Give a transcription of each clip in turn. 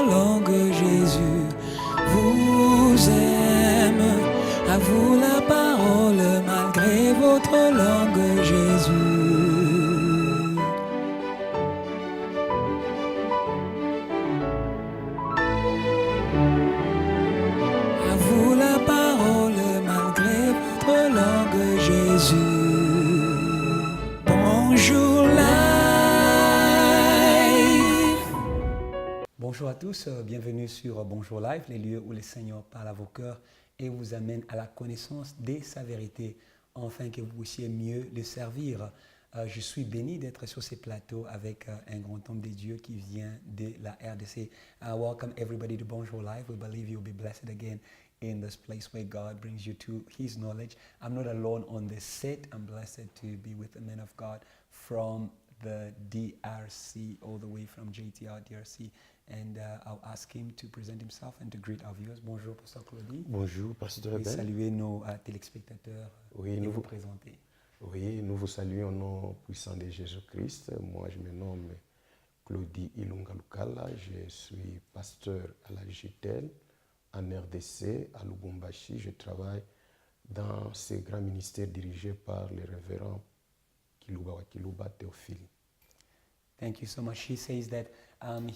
votre langue, Jésus vous aime. À vous la parole, malgré votre langue, Jésus. À vous la parole, malgré votre langue, Jésus. Bonjour live. Bonjour à tous, bienvenue sur Bonjour Live, les lieux où le Seigneur parle à vos cœurs et vous amène à la connaissance de sa vérité, afin que vous puissiez mieux le servir. Je suis béni d'être sur ces plateaux avec un grand homme de Dieu qui vient de la RDC. Welcome everybody to Bonjour Live. We believe you'll be blessed again in this place where God brings you to His knowledge. I'm not alone on the set. I'm blessed to be with the man of God from the DRC, all the way from JTR DRC. And I'll ask him to present himself and to greet our viewers. Bonjour, Pastor Clody. Bonjour, Pasteur Ebenezer. Saluer nos téléspectateurs et vous présenter. Oui, nous vous saluons au nom puissant de Jésus-Christ. Moi, je me nomme Clody Ilunga. Je suis pasteur à la JTL, en RDC, à Lubumbashi. Je travaille dans ce grand ministère dirigé par le révérend Kiluba Théophile. Thank you so much. He says that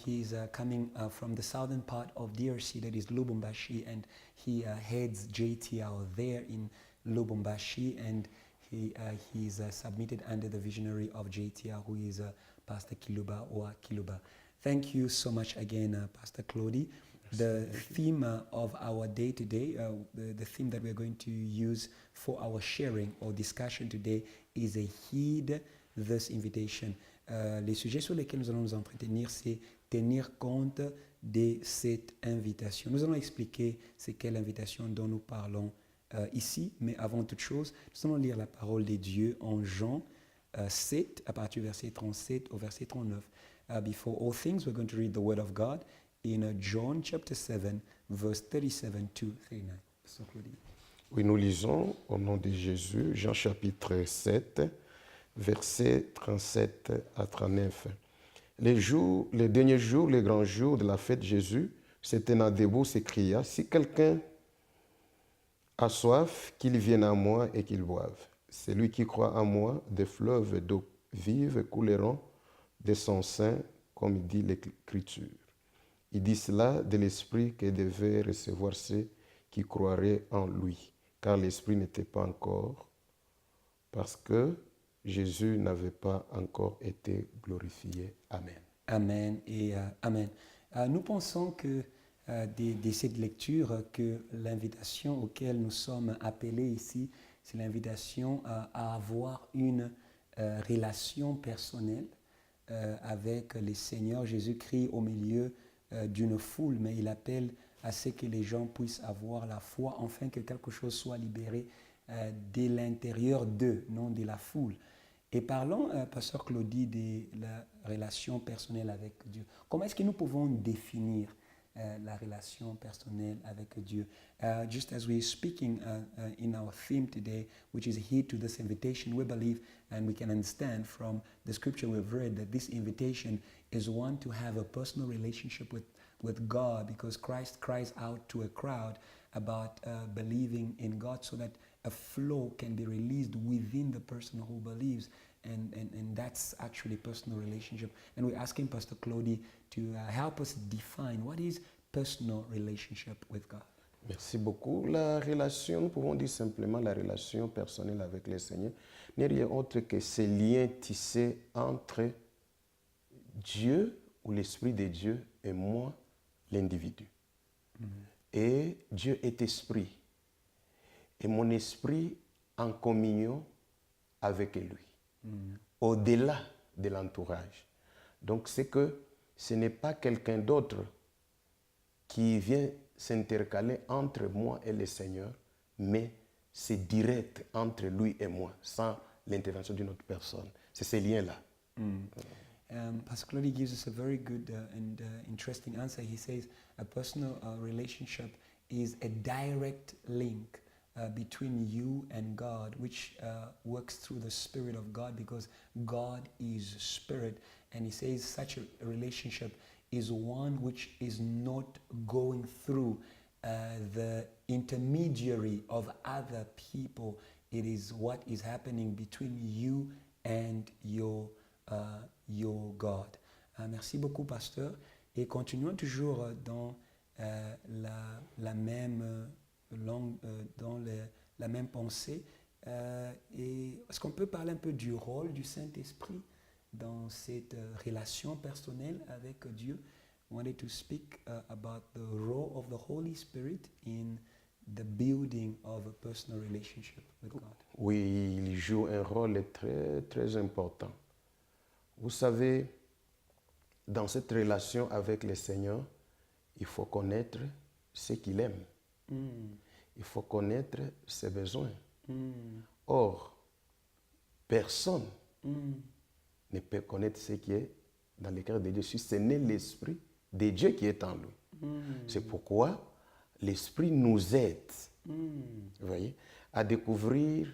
he's coming from the southern part of DRC, that is Lubumbashi, and he heads JTL there in Lubumbashi, and he's submitted under the visionary of JTL, who is Pastor Kiluba or Kiluba. Thank you so much again, Pastor Clody. The theme of our day today, the theme that we're going to use for our sharing or discussion today is a heed this invitation. Les sujets sur lesquels nous allons nous entretenir, c'est tenir compte de cette invitation. Nous allons expliquer c'est quelle invitation dont nous parlons ici, mais avant toute chose, nous allons lire la parole de Dieu en Jean 7, à partir du verset 37 au verset 39. Before all things, we're going to read the word of God in John chapter 7, verse 37 to 39. So, oui, nous lisons au nom de Jésus, Jean chapitre 7, versets 37 à 39. Les derniers jours, les grands jours de la fête de Jésus, se tenant debout, s'écria, « Si quelqu'un a soif, qu'il vienne à moi et qu'il boive. Celui qui croit en moi, des fleuves d'eau vive couleront de son sein, comme dit l'Écriture. » Il dit cela de l'Esprit que devaient recevoir ceux qui croiraient en lui, car l'Esprit n'était pas encore, parce que Jésus n'avait pas encore été glorifié. Amen. Amen et Amen. Nous pensons que de cette lecture, que l'invitation auquel nous sommes appelés ici, c'est l'invitation à avoir une relation personnelle avec le Seigneur Jésus-Christ au milieu d'une foule, mais il appelle à ce que les gens puissent avoir la foi, afin que quelque chose soit libéré de l'intérieur d'eux, non de la foule. Et parlons, Pasteur Clody, de la relation personnelle avec Dieu. Comment est-ce que nous pouvons définir la relation personnelle avec Dieu? Just as we're speaking in our theme today, which is heed to this invitation, we believe and we can understand from the scripture we've read that this invitation is one to have a personal relationship with God, because Christ cries out to a crowd about believing in God, so that a flow can be released within the person who believes, and that's actually personal relationship. And we're asking Pastor Clody to help us define what is personal relationship with God. Merci beaucoup. La relation, nous pouvons dire simplement la relation personnelle avec le Seigneur, n'est rien autre que ce lien tissé entre Dieu ou l'Esprit de Dieu et moi, l'individu. Et Dieu est esprit. Et mon esprit en communion avec lui, au-delà de l'entourage. Donc c'est que ce n'est pas quelqu'un d'autre qui vient s'intercaler entre moi et le Seigneur, mais c'est direct entre lui et moi, sans l'intervention d'une autre personne. C'est ce lien-là. Pastor Clody gives us a very good and interesting answer. He says a personal relationship is a direct link between you and God, which works through the Spirit of God, because God is Spirit. And he says such a relationship is one which is not going through the intermediary of other people. It is what is happening between you and your God. Merci beaucoup, pasteur. Et continuons toujours dans la même langue, dans la même pensée. Et est-ce qu'on peut parler un peu du rôle du Saint-Esprit dans cette relation personnelle avec Dieu? I wanted to speak about the role of the Holy Spirit in the building of a personal relationship with God. Oui, il joue un rôle très, très important. Vous savez, dans cette relation avec le Seigneur, il faut connaître ce qu'il aime. Il faut connaître ses besoins. Or, personne ne peut connaître ce qui est dans le cœur de Dieu si ce n'est l'Esprit de Dieu qui est en lui. C'est pourquoi l'Esprit nous aide, vous voyez, à découvrir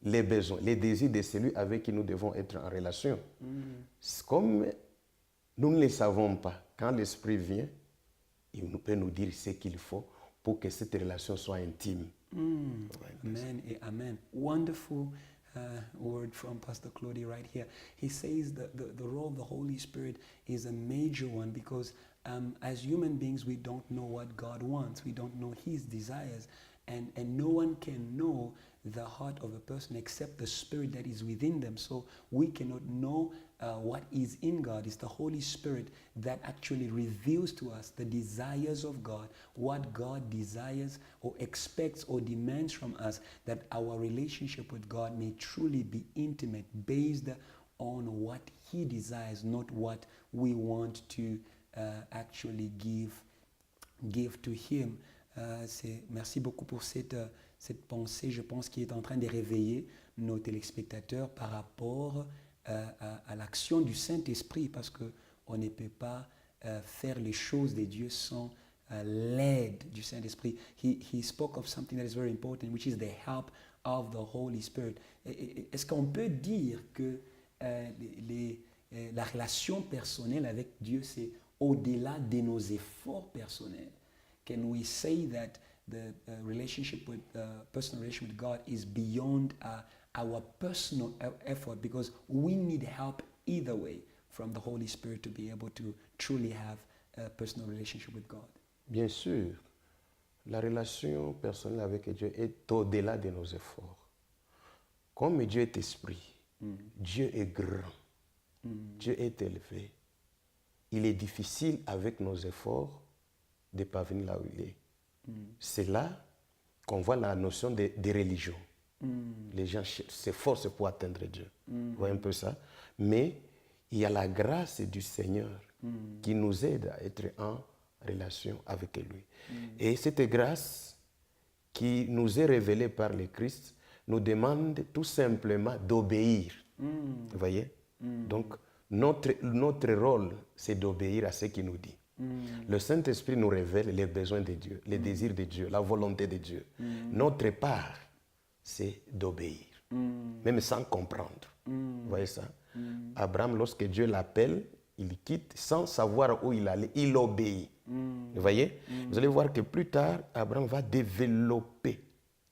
les besoins, les désirs de celui avec qui nous devons être en relation. Comme nous ne le savons pas, quand l'Esprit vient, il peut nous dire ce qu'il faut pour que cette relation soit intime. Amen et amen. Wonderful word from Pastor Clody right here. He says that the role of the Holy Spirit is a major one because as human beings, we don't know what God wants. We don't know His desires. And no one can know the heart of a person except the Spirit that is within them. So we cannot know what is in God. It's the Holy Spirit that actually reveals to us the desires of God, what God desires or expects or demands from us, that our relationship with God may truly be intimate, based on what He desires, not what we want to actually give to Him. Merci beaucoup pour cette pensée, je pense, qui est en train de réveiller nos téléspectateurs par rapport à l'action du Saint-Esprit, parce qu'on ne peut pas faire les choses de Dieu sans l'aide du Saint-Esprit. He spoke of something that is very important, which is the help of the Holy Spirit. Est-ce qu'on peut dire que la relation personnelle avec Dieu, c'est au-delà de nos efforts personnels? Can we say that the relationship with personal relationship with God is beyond our personal effort, because we need help either way from the Holy Spirit to be able to truly have a personal relationship with God? Bien sûr, la relation personnelle avec Dieu est au-delà de nos efforts. Comme Dieu est esprit, Dieu est grand, Dieu est élevé. Il est difficile avec nos efforts de parvenir là où il est. C'est là qu'on voit la notion de religion. Les gens s'efforcent pour atteindre Dieu. Vous voyez un peu ça? Mais il y a la grâce du Seigneur qui nous aide à être en relation avec lui. Et cette grâce qui nous est révélée par le Christ nous demande tout simplement d'obéir. Vous voyez? Donc, notre rôle, c'est d'obéir à ce qu'il nous dit. Le Saint-Esprit nous révèle les besoins de Dieu, les désirs de Dieu, la volonté de Dieu. Notre part, c'est d'obéir, même sans comprendre. Vous voyez ça? Abraham, lorsque Dieu l'appelle, il quitte sans savoir où il allait, il obéit. Vous voyez? Vous allez voir que plus tard, Abraham va développer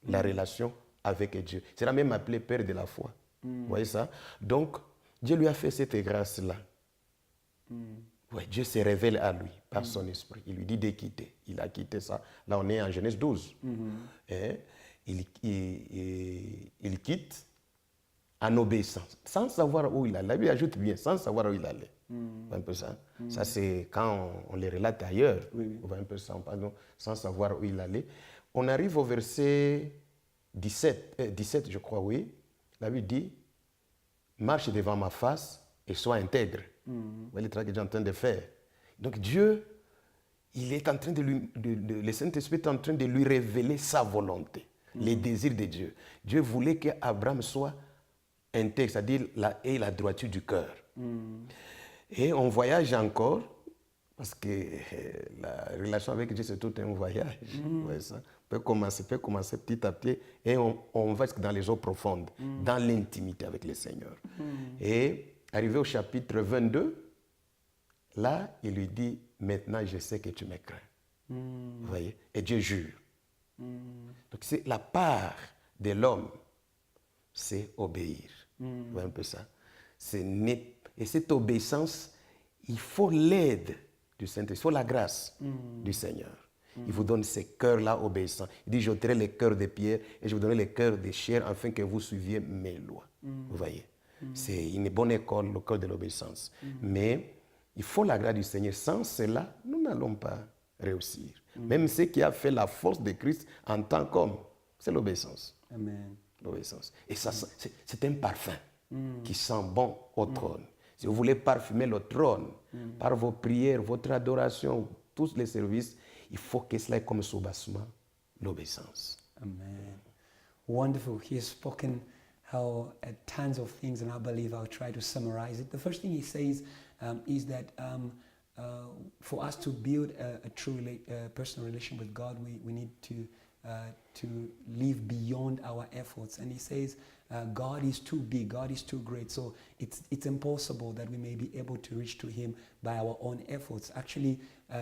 la relation avec Dieu. Il sera même appelé Père de la foi. Vous voyez ça? Donc, Dieu lui a fait cette grâce-là. Ouais, Dieu se révèle à lui par son esprit. Il lui dit de quitter. Il a quitté ça. Là, on est en Genèse 12. Et il quitte en obéissant, sans savoir où il allait. La Bible ajoute bien, sans savoir où il allait. Un peu ça. Ça, c'est quand on les relate ailleurs. On voit un peu ça, pardon, sans savoir où il allait. On arrive au verset 17, je crois, oui. La Bible dit, marche devant ma face et sois intègre. Vous voyez le travail que Dieu est en train de faire. Donc Dieu, il est en train le Saint-Esprit est en train de lui révéler sa volonté, les désirs de Dieu. Dieu voulait qu'Abraham soit intègre, c'est-à-dire la droiture du cœur. Et on voyage encore, parce que la relation avec Dieu, c'est tout un voyage. Ouais, ça peut commencer petit à petit, et on va dans les eaux profondes, dans l'intimité avec le Seigneur. Et arrivé au chapitre 22, là, il lui dit, maintenant je sais que tu me crains. Vous voyez? Et Dieu jure. Donc c'est la part de l'homme, c'est obéir. Vous voyez un peu ça? Et cette obéissance, il faut l'aide du Saint-Esprit, il faut la grâce du Seigneur. Il vous donne ces cœurs-là obéissants. Il dit, j'ôterai les cœurs de pierre et je vous donnerai les cœurs de chair afin que vous suiviez mes lois. Vous voyez? C'est une bonne école, le cœur de l'obéissance. Mais il faut la grâce du Seigneur. Sans cela, nous n'allons pas réussir. Même ce qui a fait la force de Christ en tant qu'homme, c'est l'obéissance. Amen. L'obéissance. Et ça, c'est un parfum qui sent bon au trône. Si vous voulez parfumer le trône par vos prières, votre adoration, tous les services, il faut que cela ait comme soubassement l'obéissance. Amen. Wonderful. He has spoken tons of things, and I believe I'll try to summarize it. The first thing he says is that for us to build a true personal relation with God, we need to live beyond our efforts. And he says, God is too big, God is too great, so it's impossible that we may be able to reach to him by our own efforts. Actually,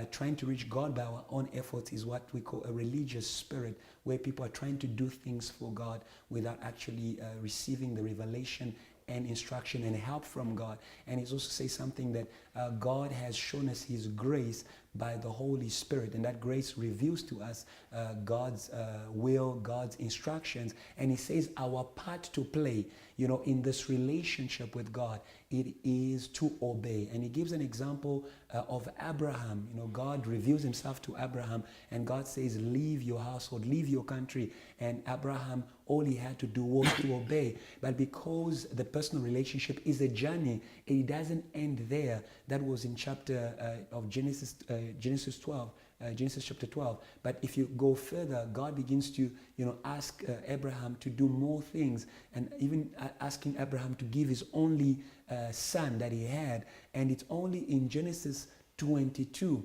trying to reach God by our own efforts is what we call a religious spirit, where people are trying to do things for God without actually receiving the revelation and instruction and help from God. And he also says something that God has shown us his grace by the Holy Spirit, and that grace reveals to us God's will, God's instructions. And he says our part to play, in this relationship with God, it is to obey. And he gives an example of Abraham. God reveals himself to Abraham, and God says, leave your household, leave your country. And Abraham, all he had to do was to obey. But because the personal relationship is a journey, it doesn't end there. That was in chapter of Genesis 12. Genesis chapter 12. But if you go further, God begins to, ask Abraham to do more things, and even asking Abraham to give his only son that he had. And it's only in Genesis 22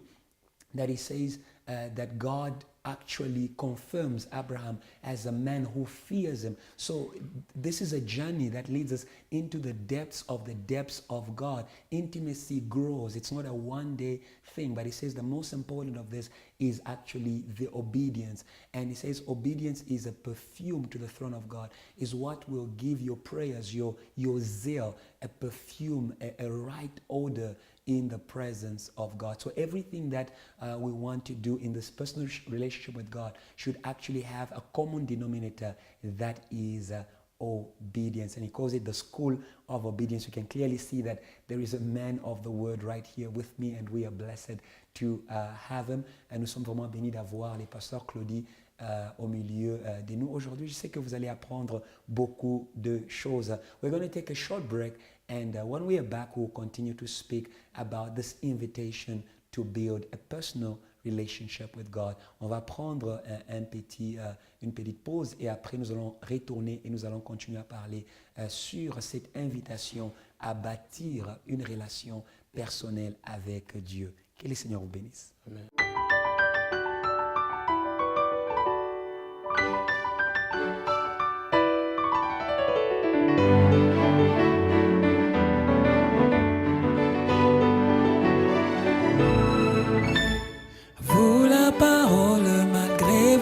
that he says that God actually confirms Abraham as a man who fears him. So this is a journey that leads us into the depths of God. Intimacy grows. It's not a one-day thing, but he says the most important of this is actually the obedience. And he says obedience is a perfume to the throne of God, is what will give your prayers, your zeal, a perfume, a right odor in the presence of God. So everything that we want to do in this personal relationship with God should actually have a common denominator, that is obedience. And he calls it the school of obedience. You can clearly see that there is a man of the word right here with me, and we are blessed to have him. Et nous sommes vraiment bénis d'avoir les pasteurs Clody au milieu de nous aujourd'hui. Je sais que vous allez apprendre beaucoup de choses. We're going to take a short break, and when we are back, we'll continue to speak about this invitation to build a personal relationship with God. On va prendre une petite pause, et après nous allons retourner et nous allons continuer à parler sur cette invitation à bâtir une relation personnelle avec Dieu. Que le Seigneur vous bénisse. Amen.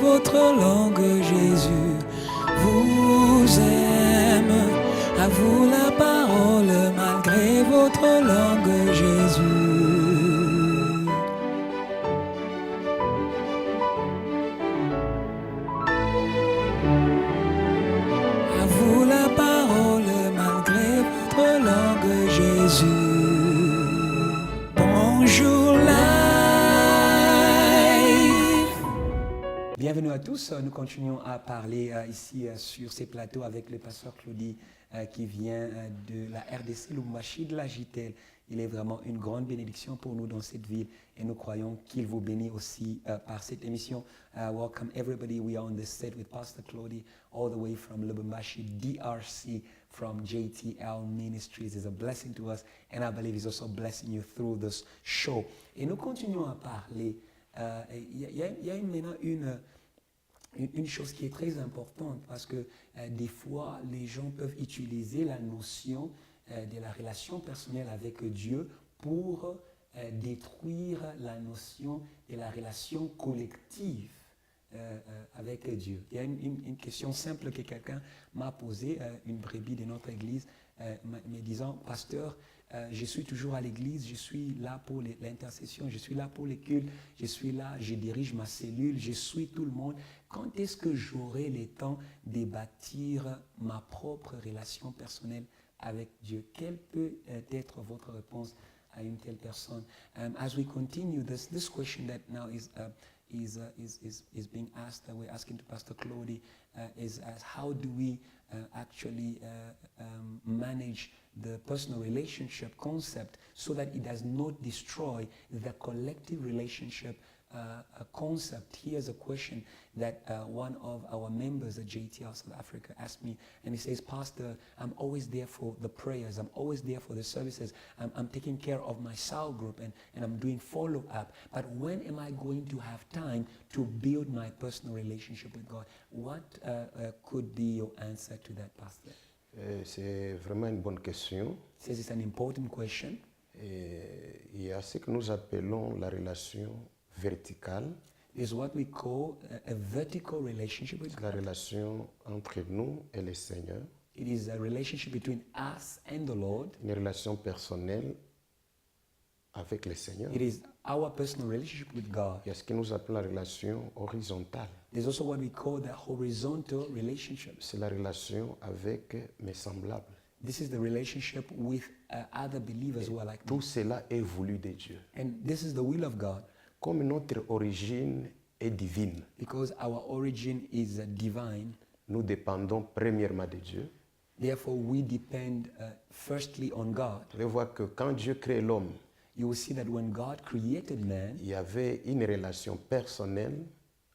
Votre langue, Jésus vous aime. À vous la parole, malgré votre langue, Jésus. À vous la parole, malgré votre langue, Jésus. Bonjour Bienvenue à tous. Nous continuons à parler ici sur ces plateaux avec le pasteur Clody qui vient de la RDC, Lubumbashi, de la JTL. Il est vraiment une grande bénédiction pour nous dans cette ville, et nous croyons qu'il vous bénit aussi par cette émission. Welcome everybody. We are on the set with Pastor Clody all the way from Lubumbashi, DRC, from JTL Ministries. It's a blessing to us, and I believe it's also blessing you through this show. Et nous continuons à parler. Il y a maintenant une chose qui est très importante, parce que des fois les gens peuvent utiliser la notion de la relation personnelle avec Dieu pour détruire la notion de la relation collective avec Dieu. Il y a une question simple que quelqu'un m'a posée, une brebis de notre église, me disant, pasteur, je suis toujours à l'église, je suis là pour l'intercession, je suis là pour les cultes, je suis là, je dirige ma cellule, je suis tout le monde. Quand est-ce que j'aurai le temps de bâtir ma propre relation personnelle avec Dieu? Quelle peut être votre réponse à une telle personne? As we continue, this question that now is being asked, we're asking to Pastor Clody, is as how do we actually manage the personal relationship concept so that it does not destroy the collective relationship concept. Here's a question that one of our members at JTR South Africa asked me, and he says, Pastor, I'm always there for the prayers, I'm always there for the services, I'm taking care of my cell group and I'm doing follow-up, but when am I going to have time to build my personal relationship with God? What could be your answer to that, Pastor? C'est vraiment une bonne question. He says it's an important question. Il y a ce que nous appelons la relation verticale. Is what we call a vertical relationship with La God. relation entre nous et le Seigneur. It is a relationship between us and the Lord. Une relation personnelle avec le Seigneur. It is our personal relationship with God. Il y a ce que nous appelons la relation horizontale. There's also what we call the horizontal relationship. C'est la relation avec mes semblables. This is the relationship with other believers who are like me. Tout cela est voulu de Dieu. And this is the will of God Comme notre origine est divine, because our origin is divine. nous dépendons premièrement de Dieu. Therefore, we depend firstly on God. Vous allez voir que quand Dieu crée l'homme, You will see that when God created man, il y avait une relation personnelle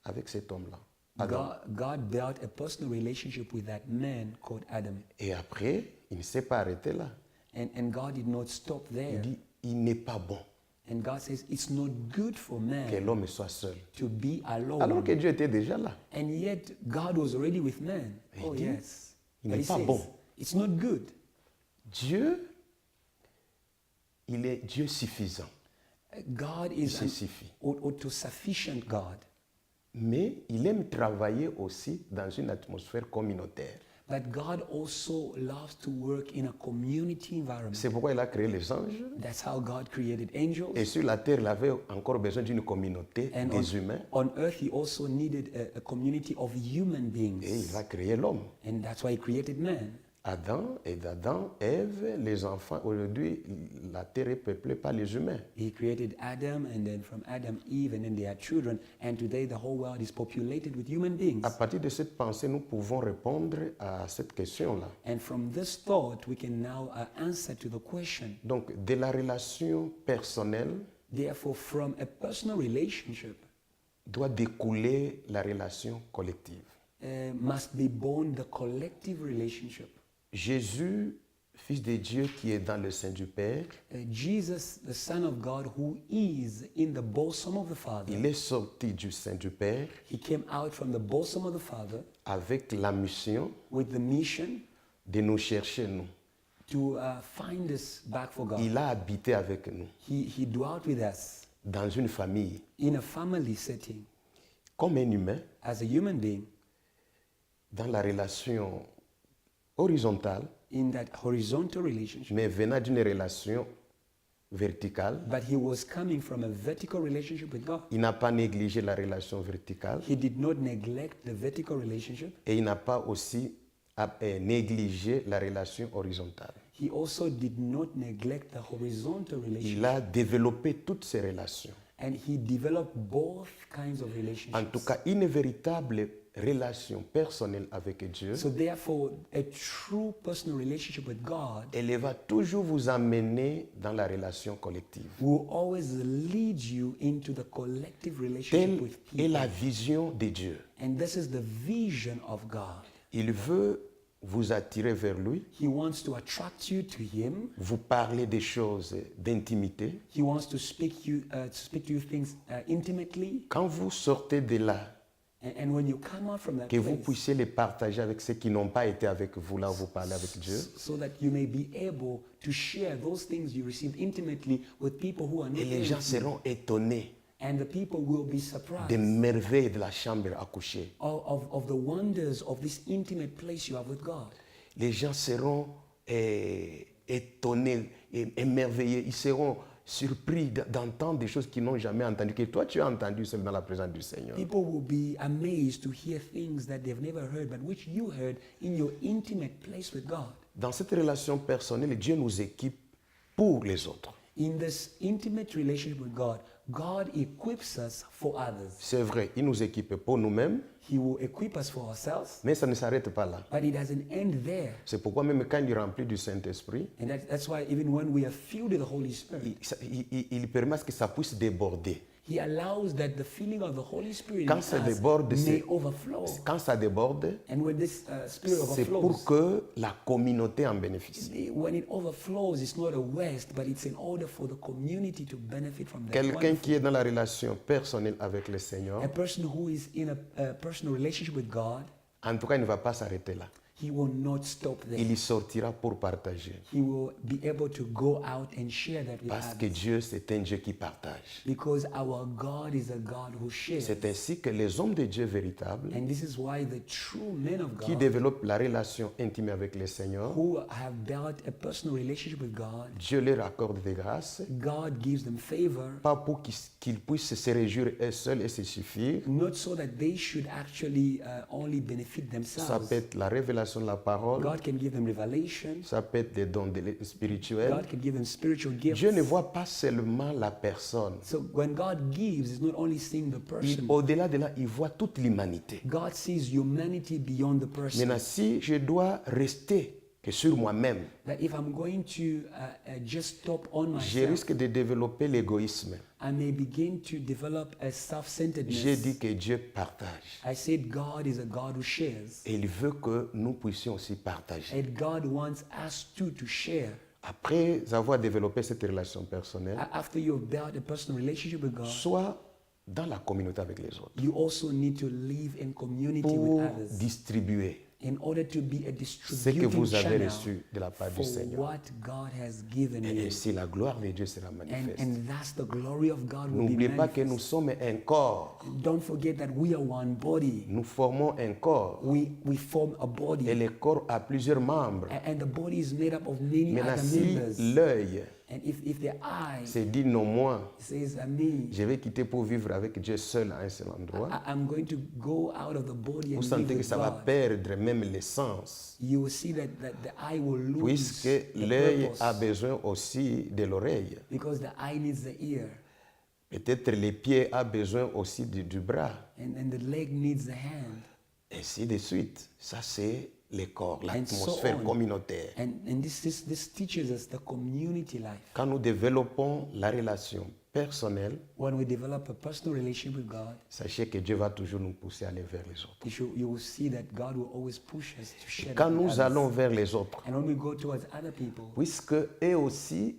avec cet homme-là. Adam. God built a personal relationship with that man called Adam. Et après, il ne s'est pas arrêté là. And God did not stop Il there. dit, il n'est pas bon And God says it's not good for que man l'homme soit seul. to be Alors alone. que Dieu était déjà là. And yet God was already with man. Il Oh dit, yes. il But n'est he pas says, bon. it's not good. Dieu, il est Dieu suffisant. God Il is se an suffit. auto-sufficient God. Mais il aime travailler aussi dans une atmosphère communautaire. But God also loves to work in a community environment. C'est pourquoi il a créé les anges. That's how God created angels. Et sur la terre, il avait encore besoin d'une communauté And des humains. on earth, he also needed a community of human beings. Et il a créé l'homme. And that's why he created man. Adam et d'Adam, Ève, les enfants. Aujourd'hui, la terre est peuplée par les humains. He created Adam, and then from Adam, Eve, and then they had children. And today the whole world is populated with human beings. À partir de cette pensée, nous pouvons répondre à cette question-là. And from this thought, we can now answer to the question. Donc, de la relation personnelle Therefore, from a personal relationship, doit découler la relation collective. must be born the collective relationship. Jésus, Fils de Dieu qui est dans le sein du Père, Jesus, the Son of God, who is in the bosom of the Father, il est sorti du sein du Père he came out from the bosom of the Father avec la mission with the mission de nous chercher, nous. to find us back for God. Il a habité avec nous He dwelt with us dans une famille in a family setting comme un humain, as a human being dans la relation horizontale, in that horizontal relationship. mais venant d'une relation verticale. But he was coming from a vertical relationship with God. Il n'a pas négligé la relation verticale He did not neglect the vertical relationship. et il n'a pas aussi négligé la relation horizontale. He also did not neglect the horizontal relationship. Il a développé toutes ces relations. And he developed both kinds of relationships. En tout cas, une véritable relation personnelle avec Dieu, So therefore, a true personal relationship with God elle va toujours vous amener dans la relation collective. will always lead you into the collective relationship Telle with est people. la vision de Dieu. And this is the vision of God. Il veut vous attirer vers lui, He wants to attract you to him. vous parler des choses d'intimité. He wants to speak to you things intimately. Quand vous sortez de là And when you come out from that que vous place, puissiez les partager avec ceux qui n'ont pas été avec vous là où vous parlez avec Dieu. so that you may be able to share those things you received intimately with people who are not Et les there gens with you. seront étonnés And the people will be surprised des merveilles de la chambre à coucher. of the wonders of this intimate place you have with God. Les gens seront étonnés et émerveillés. Ils seront surpris d'entendre des choses qu'ils n'ont jamais entendues, que toi tu as entendu seul dans la présence du Seigneur. People will be amazed to hear things that they've never heard, but which you heard in your intimate place with God. Dans cette relation personnelle, Dieu nous équipe pour les autres. In this intimate relationship with God, God equips us for others. C'est vrai, il nous équipe pour nous-mêmes, He will equip us for ourselves, mais ça ne s'arrête pas là. but it doesn't end there. C'est pourquoi même quand il est rempli du Saint-Esprit, And that's why even when we are filled with the Holy Spirit, il permet à ce que ça puisse déborder. He allows that the feeling of the Holy Spirit Quand in ça us déborde, may overflow. quand ça déborde, And when this Spirit c'est pour overflows, que la communauté en bénéficie. when it overflows, it's not a waste, but it's in order for the community to benefit from that. Quelqu'un qui est dans la relation personnelle avec le Seigneur, A person who is in a personal relationship with God, en tout cas, il ne va pas s'arrêter là. he will not stop there. Il y sortira pour partager. He will be able to go out and share that with Parce que others. Dieu, c'est un Dieu qui partage. Because our God is a God who shares. C'est ainsi que les hommes de Dieu véritables, And this is why the true men of qui God développent la relation intime avec le Seigneur, who have built a personal relationship with God, Dieu leur accorde des grâces, God gives them favor, pas pour qu'ils puissent se réjouir eux seuls et se suffire. not so that they should actually only benefit Ça themselves. peut être la révélation de la parole, God can give them revelation. ça peut être des dons spirituels. God can give them spiritual gifts. Dieu ne voit pas seulement la personne. So when God gives, it's not only seeing the person. Au-delà de là, il voit toute l'humanité. God sees humanity beyond the person. Maintenant, si je dois rester que sur moi-même, That if I'm going to just stop on je myself, risque de développer l'égoïsme. I may begin to develop a J'ai self-centeredness. dit que Dieu partage. I said God is a God who shares. Et il veut que nous puissions aussi partager. And God wants us too to share. Après avoir développé cette relation personnelle, After you've built a personal relationship with God, soit dans la communauté avec les autres, you also need to live in community pour with others distribuer in order to be a ce que distributing vous avez channel reçu de la part du for Seigneur. what God has given Et you. ainsi la gloire de Dieu sera manifeste. And thus the glory of God will be N'oubliez pas que nous manifest. sommes un corps. Don't forget that we are one body. Nous formons un corps. We form a Et body. le corps a plusieurs membres. And the body is made up of many Maintenant, other si members. l'œil And if the eye se dit non, moi, says, me, je vais quitter pour vivre avec Dieu seul à un seul endroit, I'm going to go out of the body vous and live sentez que with ça va God, perdre même l'essence, you will see that the eye will lose puisque the l'œil purpose, a besoin aussi de l'oreille. because the eye needs the ear Peut-être les pieds a besoin aussi du bras, and the leg needs the hand. ainsi de suite. Ça, c'est le corps, And so l'atmosphère on. communautaire. And this teaches us the community life. Quand nous développons la relation personnelle, When we develop a personal relationship with God, sachez que Dieu va toujours nous pousser à aller vers les autres. you will see that God will always push us to share Quand that with nous others. allons vers les autres, And when we go towards other people, puisque eux aussi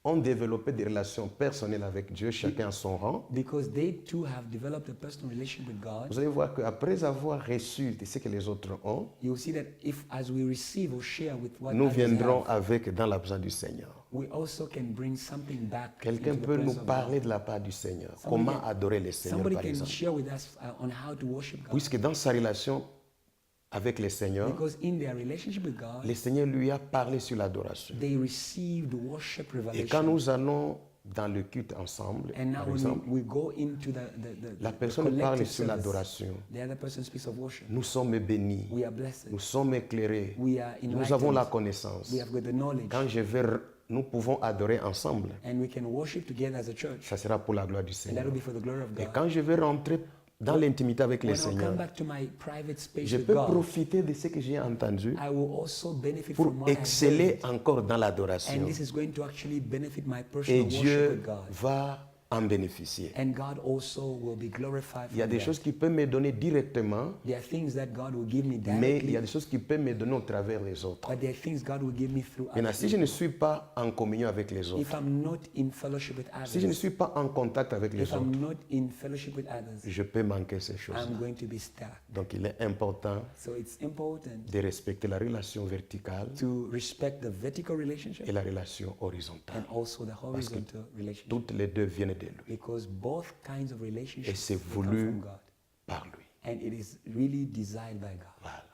ont développé des relations personnelles avec Dieu, chacun à son rang, because they too have developed a personal relationship with God, vous allez voir qu'après avoir reçu de ce que les autres ont, you will see that if as we receive or share with what nous others viendrons have, avec dans la présence du Seigneur. we also can bring something back Quelqu'un into the peut nous presence of parler God. de la part du Seigneur. Somebody Comment can- adorer le Seigneur, Somebody par can exemple. share with us on how to worship God. Puisque dans sa relation avec le Seigneur, Because in their relationship with God, le Seigneur lui a parlé sur l'adoration. they received worship Et quand revelation. nous allons dans le culte ensemble, And now par when exemple, we go into la the personne parle collective sur service, l'adoration. the other person speaks of worship. Nous sommes bénis, We are blessed. nous sommes éclairés, We are nous avons la enlightened. connaissance. We have got the knowledge. Quand je vais, nous pouvons adorer ensemble. And we can worship together as a church. Ça sera pour la gloire du And that Seigneur. will be for the glory of Et God. quand je vais rentrer dans l'intimité avec le When I come Seigneur, back to my private space je with peux God, profiter de ce que j'ai entendu I will also benefit pour from what I exceller heard. encore dans l'adoration. And this is going to actually benefit my Et personal worship Dieu with God. va en bénéficier. And God also will be glorified Il y a from des that. choses qu'il peut me donner directement, There are things that God will give me mais il y directly, a des choses qu'il peut me donner au travers des autres. but there are things God will give me through Maintenant, others. si je ne suis pas en communion avec les If autres, I'm not in fellowship with si je ne others, suis pas en contact avec les if autres, I'm not in fellowship with others, je peux manquer ces choses-là. I'm going to be stuck. Donc, il est important So it's important de respecter la relation verticale to respect the vertical relationship et la relation horizontale. and also the horizontal relationship, Toutes les deux viennent de lui, because both kinds of et relationships c'est they come voulu from God, par lui. and it is really desired by God. Voilà.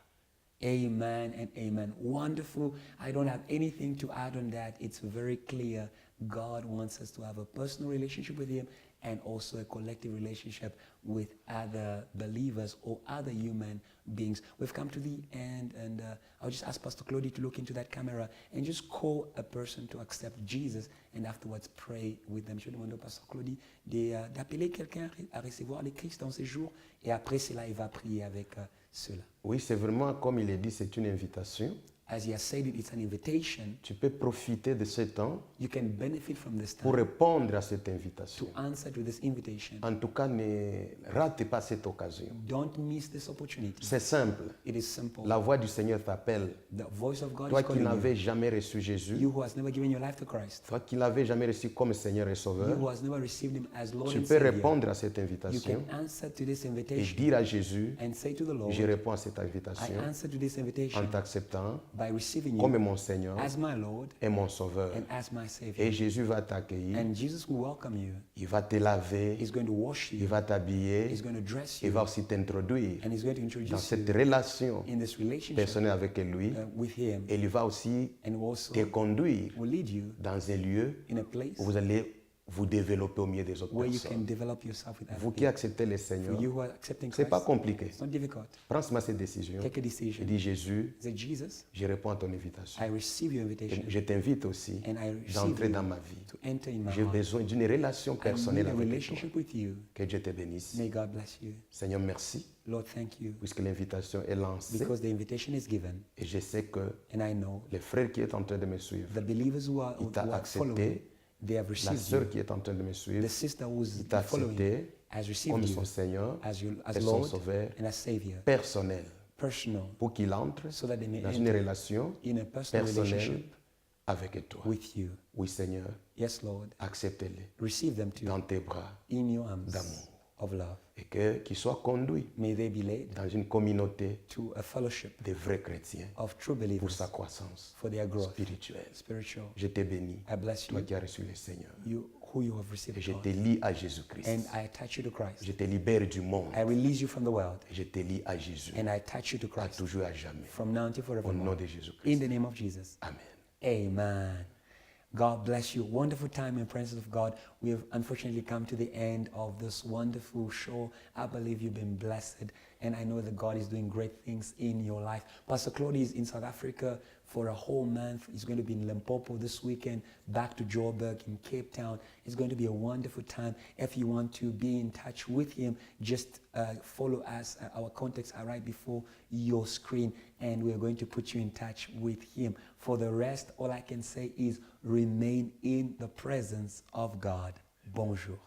Amen and amen. Wonderful. I don't have anything to add on that. It's very clear. God wants us to have a personal relationship with Him and also a collective relationship with other believers or other human beings. We've come to the end, and I'll just ask Pastor Clody to look into that camera and just call a person to accept Jesus and afterwards pray with them. Je demande au Pastor Clody d'appeler quelqu'un à recevoir le Christ dans ces jours, et après cela, il va prier avec cela. Oui, c'est vraiment, comme il est dit, c'est une invitation. As he has said it, it's an invitation. Tu peux profiter de ce temps You can benefit from this pour time répondre à cette to invitation. answer to this invitation. En tout cas, ne rate pas cette occasion. Don't miss this opportunity. C'est simple. It is simple. La voix du Seigneur t'appelle. The voice of God Toi is qui calling n'avais you. jamais reçu Jésus, You who has never given your life to Christ. toi qui n'avais jamais reçu comme Seigneur et You Sauveur, who has never received Him as Lord tu and peux Savior. répondre à cette You invitation can answer to this et invitation dire à Jésus, and say to the Lord, je réponds à cette I invitation answer to this en invitation t'acceptant by receiving comme you mon Seigneur as my Lord et mon Sauveur. and as my Savior. Et Jésus va t'accueillir, And Jesus will welcome you. il va te laver, He's going to wash il you. va t'habiller, He's going to dress il you. va aussi t'introduire And He's going to dans introduce cette you relation in this relationship personnelle avec lui. with Him. Et il va aussi And also te conduire will lead you dans un lieu in a place où vous allez vous développer au milieu des autres where you can personnes. develop yourself with Vous other qui people. acceptez le For Seigneur, you who are accepting c'est pas Christ, compliqué. it's not difficult. Prends seulement cette décision Take a et decision. dis Jésus, Say, Jesus, je réponds à ton invitation. I receive your Et invitation je t'invite aussi and I receive d'entrer you dans ma vie. to enter in my J'ai heart. besoin d'une relation I need personnelle a avec toi. relationship with you. Que Dieu te bénisse. May God bless you. Seigneur, merci, Lord, thank you, puisque l'invitation est lancée. because the invitation is given, Et je sais que and I know les frères qui est en train de me suivre, the believers who are il t'a following, accepté. they have La received sœur you. qui est en train de me suivre, The sister who's il t'a following accepté has received comme you son Seigneur as et son Lord Sauveur and as Savior, personnel, personal, pour qu'il entre so that they may dans une enter relation in a personal personnelle relationship avec toi. with you. Oui, Seigneur, Yes, Lord. accepte-les Receive them too dans tes bras in your arms d'amour of love. et qu'ils soient conduits May they be led dans une communauté to a fellowship de vrais chrétiens of true pour believers sa croissance for their growth, spirituelle. spiritual. Je te bénis, I bless toi you, qui as reçu le Seigneur. you who you have Et received je God, te lie à Jésus-Christ. and I attach you to Christ. Je te libère du monde. I release you from the world, Et je te lie à Jésus. and I attach you to À Christ toujours et à jamais. from now until Au nom forevermore. de In Jésus-Christ. the name of Jesus. Amen. Amen. God bless you. Wonderful time in presence of God. We have unfortunately come to the end of this wonderful show. I believe you've been blessed, and I know that God is doing great things in your life. Pastor Clody is in South Africa for a whole month. He's going to be in Limpopo this weekend, back to Joburg in Cape Town. It's going to be a wonderful time. If you want to be in touch with him, just follow us. Our contacts are right before your screen, and we're going to put you in touch with him. For the rest, all I can say is remain in the presence of God. Bonjour.